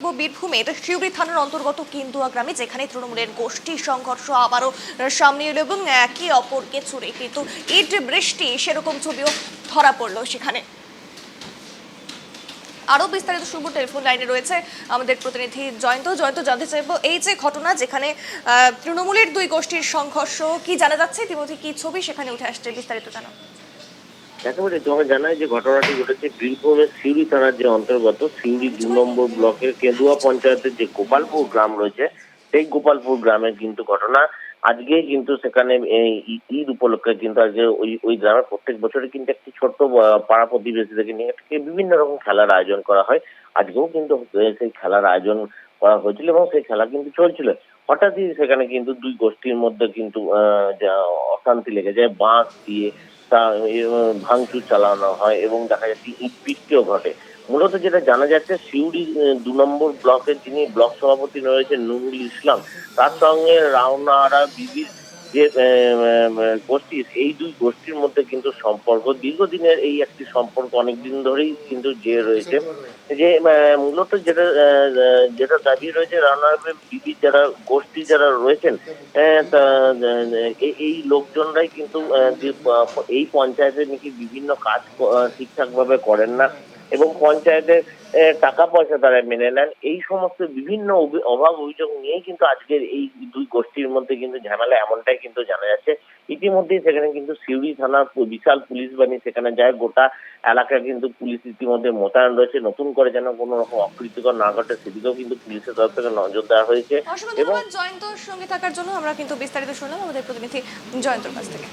বীরভূমের শিউরি থানার অন্তর্গত কেন্দুয়া গ্রামে যেখানে তৃণমূলের গোষ্ঠী সংঘর্ষ আবারও সামনে এলো এবং একে অপরকে ছুড়ে কিন্তু ইট বৃষ্টি সেরকম ছবিও ধরা পড়লো সেখানে। আরো বিস্তারিত শুনবো, টেলিফোন লাইনে রয়েছে আমাদের প্রতিনিধি জয়ন্ত। জানতে চাইবো এই যে ঘটনা যেখানে তৃণমূলের দুই গোষ্ঠীর সংঘর্ষ, কি জানা যাচ্ছে ইতিমধ্যে, কি ছবি সেখানে উঠে আসছে, বিস্তারিত জানাও। একেবারে তোমাকে জানাই যে ঘটনাটি ঘটেছে বীরভূমের সিউড়ি থানার যে অন্তর্গত সিউড়ি ২ নম্বর ব্লকের কেঁদুয়া পঞ্চায়েতের যে গোপালপুর গ্রাম রয়েছে, সেই গোপালপুর গ্রামের কিন্তু ঘটনা। আজকে কিন্তু সেখানে ঈদ উপলক্ষে কিন্তু আজকে ওই গ্রামের প্রত্যেক বছরই কিন্তু একটি ছোট্ট পাড়া প্রতিবেশীদেরকে নিয়ে বিভিন্ন রকম খেলার আয়োজন করা হয়। আজকেও কিন্তু সেই খেলার আয়োজন করা হয়েছিল এবং সেই খেলা কিন্তু চলছিল। হঠাৎই সেখানে কিন্তু দুই গোষ্ঠীর মধ্যে কিন্তু অশান্তি লেগে যায়। বাঁশ দিয়ে তা ভাঙচুর চালানো হয় এবং দেখা যাচ্ছে ইট বৃষ্টিও ঘটে। মূলত যেটা জানা যাচ্ছে, সিউড়ি ২ নম্বর ব্লকের যিনি ব্লক সভাপতি রয়েছেন নুরুল ইসলাম, তার সঙ্গে রাওনাহারা বিবির যে গোষ্ঠী, এই দুই গোষ্ঠীর মধ্যে কিন্তু সম্পর্ক দীর্ঘদিনের, এই একটি সম্পর্ক অনেকদিন ধরেই কিন্তু যে রয়েছে। যে মূলত যেটা যেটা দাবি রয়েছে, রাওনাহারা বিবির যারা গোষ্ঠী যারা রয়েছেন, এই লোকজনরাই কিন্তু এই পঞ্চায়েতে নাকি বিভিন্ন কাজ ঠিকঠাক ভাবে করেন না এবং পঞ্চায়েতের টাকা পয়সা তারা মেনে নেন। এই সমস্ত বিভিন্ন অভাব অভিযোগ নিয়েই কিন্তু আজকের এই দুই গোষ্ঠীর মধ্যে কিন্তু ঝামেলা, এমনটাই কিন্তু জানা যাচ্ছে। ইতিমধ্যেই সেখানে কিন্তু সিউড়ি থানার বিশাল পুলিশ বাহিনী সেখানে যায়। গোটা এলাকায় কিন্তু পুলিশ ইতিমধ্যে মোতায়েন রয়েছে। নতুন করে যেন কোনো রকম অপ্রীতিকর না ঘটে সেদিকেও কিন্তু পুলিশের তরফ থেকে নজর দেওয়া হয়েছে। অসংখ্য এবং ধন্যবাদ জয়ন্তর সঙ্গে থাকার জন্য। আমরা কিন্তু বিস্তারিত শুনলাম আমাদের প্রতিনিধি জয়ন্তর কাছ থেকে।